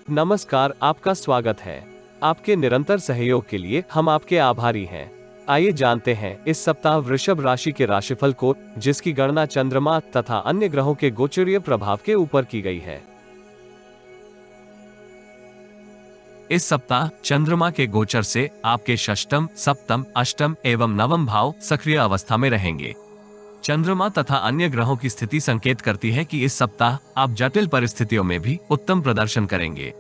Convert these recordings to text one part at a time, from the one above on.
नमस्कार, आपका स्वागत है। आपके निरंतर सहयोग के लिए हम आपके आभारी हैं। आइए जानते हैं इस सप्ताह वृषभ राशि के राशिफल को, जिसकी गणना चंद्रमा तथा अन्य ग्रहों के गोचरीय प्रभाव के ऊपर की गई है। इस सप्ताह चंद्रमा के गोचर से आपके षष्टम, सप्तम, अष्टम एवं नवम भाव सक्रिय अवस्था में रहेंगे। चंद्रमा तथा अन्य ग्रहों की स्थिति संकेत करती है कि इस सप्ताह आप जटिल परिस्थितियों में भी उत्तम प्रदर्शन करेंगे,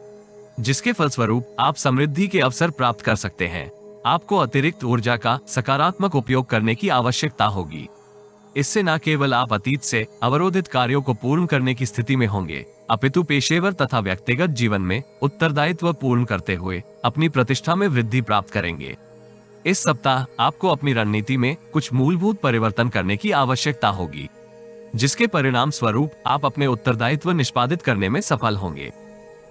जिसके फलस्वरूप आप समृद्धि के अवसर प्राप्त कर सकते हैं। आपको अतिरिक्त ऊर्जा का सकारात्मक उपयोग करने की आवश्यकता होगी। इससे न केवल आप अतीत से अवरोधित कार्यों को पूर्ण करने की स्थिति में होंगे, अपितु पेशेवर तथा व्यक्तिगत जीवन में उत्तरदायित्व पूर्ण करते हुए अपनी प्रतिष्ठा में वृद्धि प्राप्त करेंगे। इस सप्ताह आपको अपनी रणनीति में कुछ मूलभूत परिवर्तन करने की आवश्यकता होगी, जिसके परिणाम स्वरूप आप अपने उत्तरदायित्व निष्पादित करने में सफल होंगे,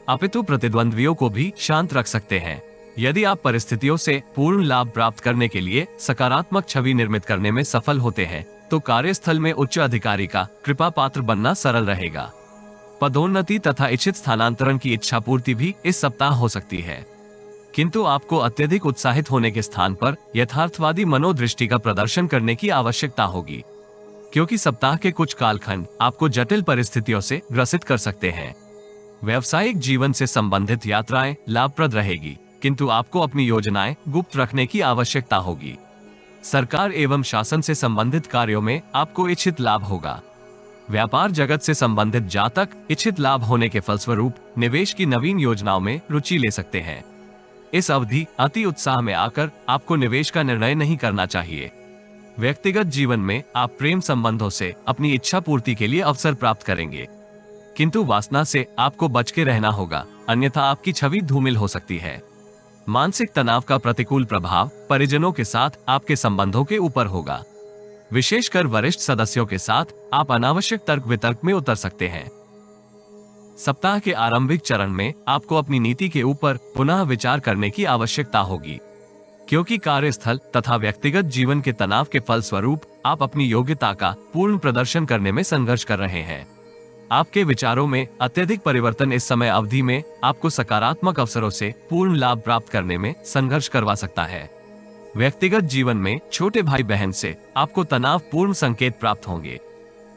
अपितु प्रतिद्वंद्वियों को भी शांत रख सकते हैं। यदि आप परिस्थितियों से पूर्ण लाभ प्राप्त करने के लिए सकारात्मक छवि निर्मित करने में सफल होते हैं, तो कार्यस्थल में उच्च अधिकारी का कृपा पात्र बनना सरल रहेगा। पदोन्नति तथा इच्छित स्थानांतरण की इच्छा पूर्ति भी इस सप्ताह हो सकती है, किंतु आपको अत्यधिक उत्साहित होने के स्थान पर यथार्थवादी मनोदृष्टि का प्रदर्शन करने की आवश्यकता होगी, क्योंकि सप्ताह के कुछ कालखंड आपको जटिल परिस्थितियों से ग्रसित कर सकते हैं। व्यावसायिक जीवन से संबंधित यात्राएं लाभप्रद रहेगी, किंतु आपको अपनी योजनाएं गुप्त रखने की आवश्यकता होगी। सरकार एवं शासन से संबंधित कार्यों में आपको इच्छित लाभ होगा। व्यापार जगत से संबंधित जातक इच्छित लाभ होने के फलस्वरूप निवेश की नवीन योजनाओं में रुचि ले सकते हैं। इस अवधि अति उत्साह में आकर आपको निवेश का निर्णय नहीं करना चाहिए। व्यक्तिगत जीवन में आप प्रेम संबंधों से अपनी इच्छा पूर्ति के लिए अवसर प्राप्त करेंगे, किंतु वासना से आपको बच के रहना होगा, अन्यथा आपकी छवि धूमिल हो सकती है। मानसिक तनाव का प्रतिकूल प्रभाव परिजनों के साथ आपके संबंधों के ऊपर होगा। विशेषकर वरिष्ठ सदस्यों के साथ आप अनावश्यक तर्क वितर्क में उतर सकते हैं। सप्ताह के आरंभिक चरण में आपको अपनी नीति के ऊपर पुनः विचार करने की आवश्यकता होगी, क्योंकि कार्यस्थल तथा व्यक्तिगत जीवन के तनाव के फलस्वरूप आप अपनी योग्यता का पूर्ण प्रदर्शन करने में संघर्ष कर रहे हैं। आपके विचारों में अत्यधिक परिवर्तन इस समय अवधि में आपको सकारात्मक अवसरों से पूर्ण लाभ प्राप्त करने में संघर्ष करवा सकता है। व्यक्तिगत जीवन में छोटे भाई बहन से आपको तनावपूर्ण संकेत प्राप्त होंगे।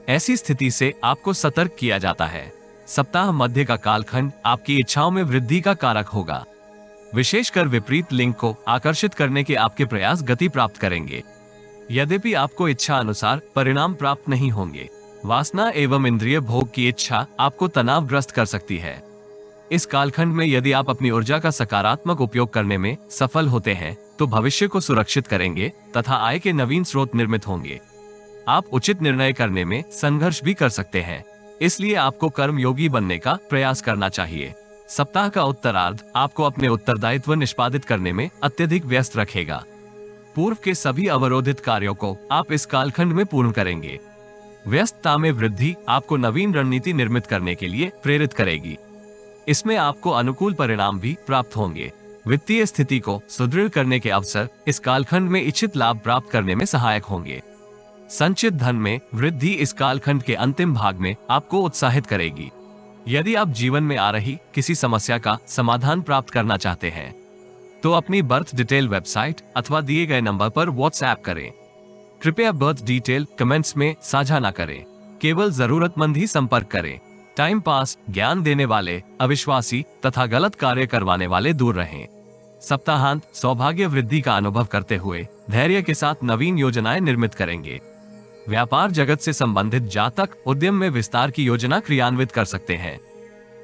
ऐसी स्थिति से आपको सतर्क किया जाता है। सप्ताह मध्य का कालखंड आपकी इच्छाओं में वृद्धि का कारक होगा। विशेषकर विपरीत लिंग को आकर्षित करने के आपके प्रयास गति प्राप्त करेंगे, यद्यपि आपको इच्छा अनुसार परिणाम प्राप्त नहीं होंगे। वासना एवं इंद्रिय भोग की इच्छा आपको तनावग्रस्त कर सकती है। इस कालखंड में यदि आप अपनी ऊर्जा का सकारात्मक उपयोग करने में सफल होते हैं, तो भविष्य को सुरक्षित करेंगे तथा आय के नवीन स्रोत निर्मित होंगे। आप उचित निर्णय करने में संघर्ष भी कर सकते हैं, इसलिए आपको कर्मयोगी बनने का प्रयास करना चाहिए। सप्ताह का उत्तरार्ध आपको अपने उत्तरदायित्व निष्पादित करने में अत्यधिक व्यस्त रखेगा। पूर्व के सभी अवरोधित कार्यों को आप इस कालखंड में पूर्ण करेंगे। व्यस्तता में वृद्धि आपको नवीन रणनीति निर्मित करने के लिए प्रेरित करेगी। इसमें आपको अनुकूल परिणाम भी प्राप्त होंगे। वित्तीय स्थिति को सुदृढ़ करने के अवसर इस कालखंड में इच्छित लाभ प्राप्त करने में सहायक होंगे। संचित धन में वृद्धि इस कालखंड के अंतिम भाग में आपको उत्साहित करेगी। यदि आप जीवन में आ रही किसी समस्या का समाधान प्राप्त करना चाहते हैं, तो अपनी बर्थ डिटेल वेबसाइट अथवा दिए गए नंबर पर व्हाट्सएप करें। कृपया बर्थ डिटेल कमेंट्स में साझा न करें। केवल जरूरतमंद ही संपर्क करें। टाइम पास, ज्ञान देने वाले, अविश्वासी तथा गलत कार्य करवाने वाले दूर रहें। सप्ताहांत सौभाग्य वृद्धि का अनुभव करते हुए धैर्य के साथ नवीन योजनाएं निर्मित करेंगे। व्यापार जगत से संबंधित जातक उद्यम में विस्तार की योजना क्रियान्वित कर सकते हैं।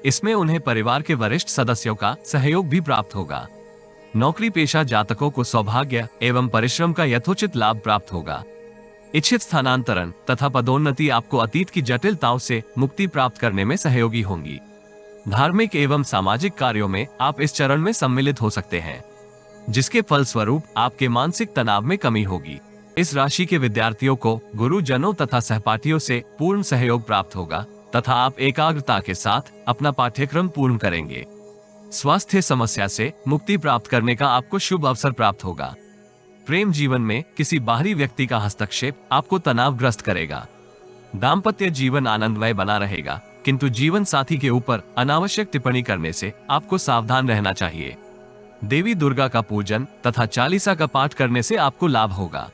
इसमें उन्हें परिवार के वरिष्ठ सदस्यों का सहयोग भी प्राप्त होगा। नौकरी पेशा जातकों को सौभाग्य एवं परिश्रम का यथोचित लाभ प्राप्त होगा। इच्छित स्थानांतरण तथा पदोन्नति आपको अतीत की जटिलताओं से मुक्ति प्राप्त करने में सहयोगी होंगी। धार्मिक एवं सामाजिक कार्यों में आप इस चरण में सम्मिलित हो सकते हैं, जिसके फलस्वरूप आपके मानसिक तनाव में कमी होगी। इस राशि के विद्यार्थियों को गुरुजनों तथा सहपाठियों से पूर्ण सहयोग प्राप्त होगा तथा आप एकाग्रता के साथ अपना पाठ्यक्रम पूर्ण करेंगे। स्वास्थ्य समस्या से मुक्ति प्राप्त करने का आपको शुभ अवसर प्राप्त होगा। प्रेम जीवन में किसी बाहरी व्यक्ति का हस्तक्षेप आपको तनावग्रस्त करेगा। दाम्पत्य जीवन आनंदमय बना रहेगा, किंतु जीवन साथी के ऊपर अनावश्यक टिप्पणी करने से आपको सावधान रहना चाहिए। देवी दुर्गा का पूजन तथा चालीसा का पाठ करने से आपको लाभ होगा।